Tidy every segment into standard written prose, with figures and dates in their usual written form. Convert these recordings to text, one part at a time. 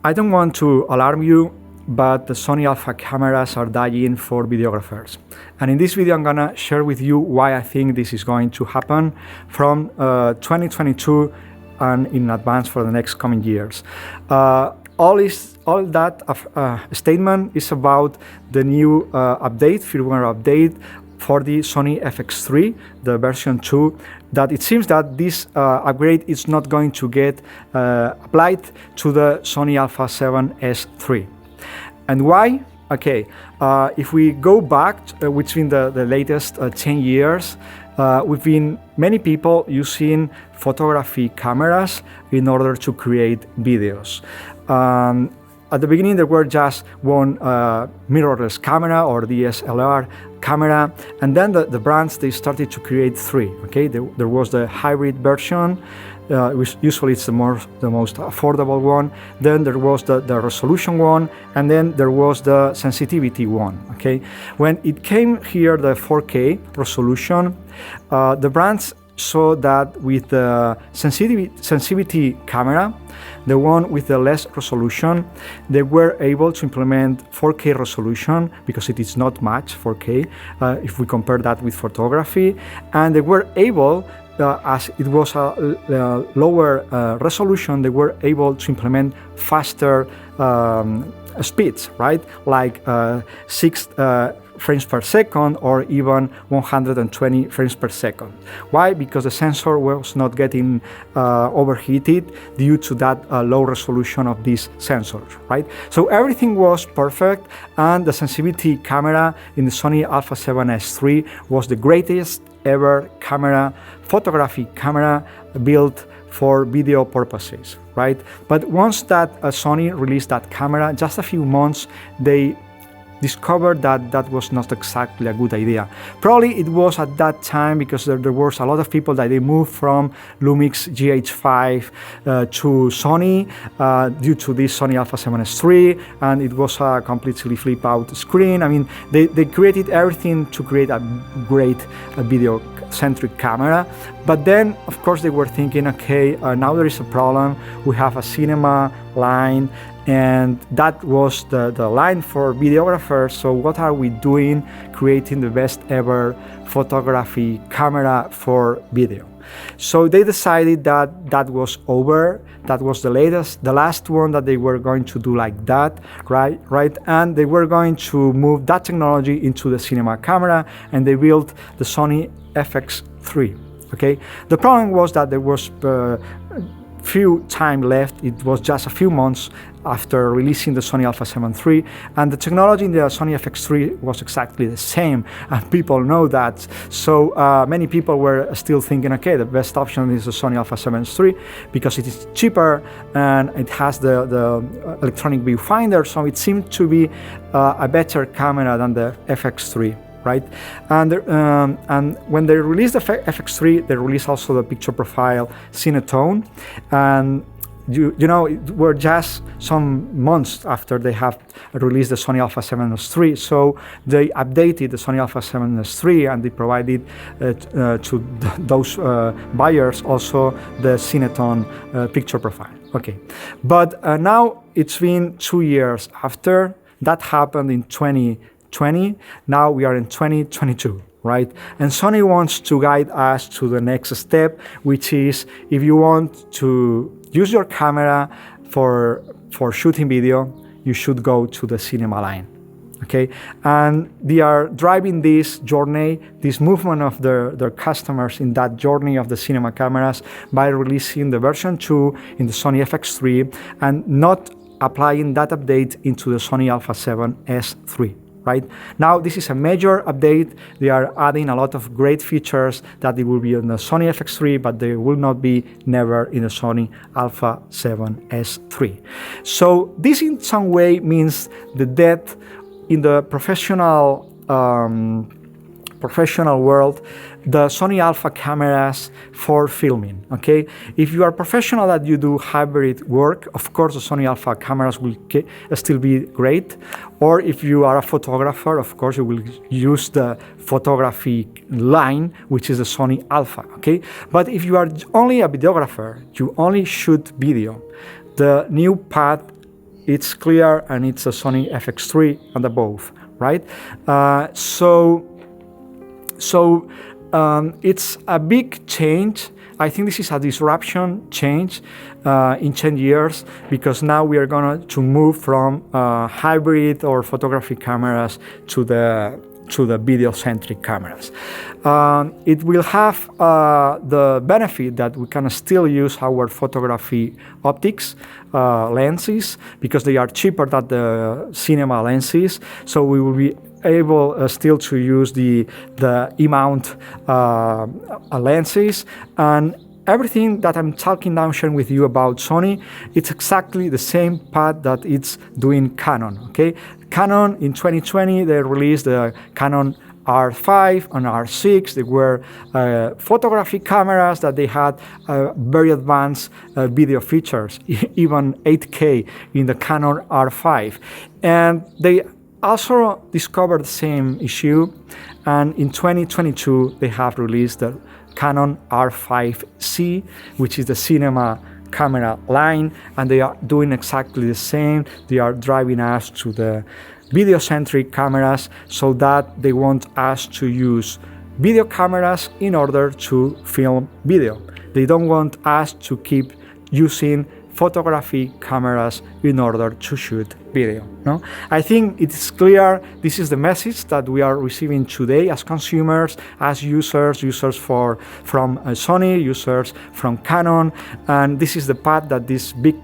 I don't want to alarm you, but the Sony Alpha cameras are dying for videographers. And in this video, I'm gonna share with you why I think this is going to happen from 2022 and in advance for the next coming years. All that statement is about the new firmware update for the Sony FX3, the version 2, that it seems that this upgrade is not going to get applied to the Sony A7C. And why? Okay, if we go back between the latest 10 years, we've been many people using photography cameras in order to create videos. At the beginning, there were just one mirrorless camera or DSLR camera, and then the brands, they started to create three. Okay, there was the hybrid version, which usually it's the most affordable one. Then there was the resolution one, and then there was the sensitivity one. Okay, when it came here, the 4K resolution, the brands saw that with the sensitivity camera, the one with the less resolution, they were able to implement 4K resolution because it is not much 4K if we compare that with photography, and they were able, as it was a lower resolution, they were able to implement faster speeds, right? Like 6 frames per second or even 120 frames per second. Why? Because the sensor was not getting overheated due to that low resolution of these sensors, right? So everything was perfect, and the sensitivity camera in the Sony A7C was the greatest ever photography camera built for video purposes, right? But once that Sony released that camera, just a few months, they discovered that was not exactly a good idea. Probably it was at that time because there was a lot of people that they moved from Lumix GH5 to Sony due to this Sony A7C, and it was a completely flip out screen. I mean, they created everything to create a great video centric camera, but then of course they were thinking, okay, now there is a problem. We have a cinema line, and that was the line for videographers. So what are we doing creating the best ever photography camera for video? So they decided that was over. That was the last one that they were going to do like that, right? And they were going to move that technology into the cinema camera, and they built the Sony FX3. Okay, the problem was that there was few time left. It was just a few months after releasing the Sony A7C, and the technology in the Sony FX3 was exactly the same, and people know that. So many people were still thinking, okay, the best option is the Sony A7C because it is cheaper and it has the electronic viewfinder, so it seemed to be a better camera than the FX3. Right, and when they released the FX3, they released also the picture profile Cinetone, and you know, it were just some months after they have released the Sony A7C, so they updated the Sony A7C and they provided to those buyers also the Cinetone picture profile. Okay, but now it's been 2 years after that happened in 2020. Now we are in 2022, right? And Sony wants to guide us to the next step, which is if you want to use your camera for shooting video, you should go to the cinema line. Okay, and they are driving this journey, this movement of their customers in that journey of the cinema cameras by releasing the version 2 in the Sony FX3 and not applying that update into the Sony A7S3. Right? Now this is a major update. They are adding a lot of great features that they will be on the Sony FX3, but they will not be never in the Sony A7S3. So this in some way means the death in the professional world, the Sony Alpha cameras for filming, okay? If you are professional that you do hybrid work, of course the Sony Alpha cameras will still be great. Or if you are a photographer, of course you will use the photography line, which is the Sony Alpha, okay? But if you are only a videographer, you only shoot video, the new path it's clear, and it's a Sony FX3 and above, right? It's a big change. I think this is a disruption change in 10 years, because now we are going to move from hybrid or photography cameras to the video-centric cameras. It will have the benefit that we can still use our photography optics lenses, because they are cheaper than the cinema lenses. So we will be able still to use the E-mount lenses, and everything that I'm talking now, sharing with you about Sony, it's exactly the same path that it's doing Canon. Okay, Canon in 2020 they released the Canon R5 and R6. They were photography cameras that they had very advanced video features, even 8K in the Canon R5, and they also discovered the same issue, and in 2022 they have released the Canon R5C, which is the cinema camera line, and they are doing exactly the same. They are driving us to the video-centric cameras, so that they want us to use video cameras in order to film video. They don't want us to keep using photography cameras in order to shoot video. No, I think it's clear. This is the message that we are receiving today as consumers, as users from Sony, users from Canon, and this is the path that these big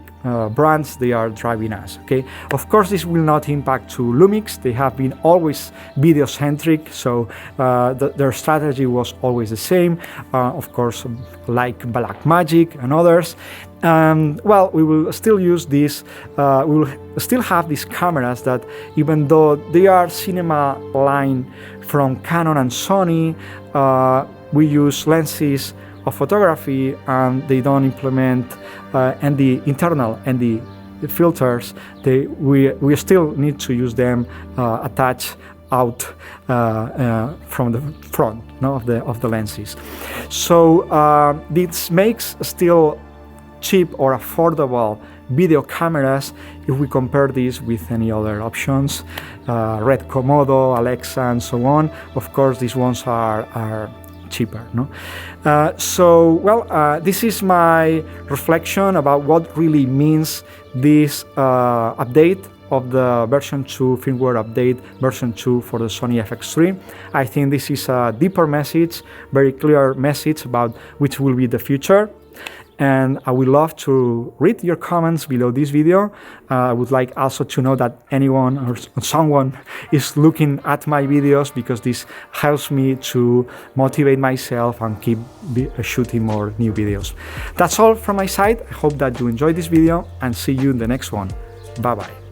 brands they are driving us. Okay, of course this will not impact to Lumix. They have been always video centric, so their strategy was always the same. Of course, like Blackmagic and others. Well, we will still use this. We will still have these cameras that, even though they are cinema line from Canon and Sony, we use lenses of photography, and they don't implement and the internal and the filters. We still need to use them attached out from the front, no, of the lenses. So this makes still cheap or affordable video cameras if we compare this with any other options, Red Komodo, Alexa, and so on. Of course, these ones are cheaper. No? This is my reflection about what really means this update of the version 2 firmware update, version 2 for the Sony FX3. I think this is a deeper message, very clear message about which will be the future. And I would love to read your comments below this video. I would like also to know that anyone or someone is looking at my videos, because this helps me to motivate myself and keep shooting more new videos. That's all from my side. I hope that you enjoyed this video, and see you in the next one. Bye-bye.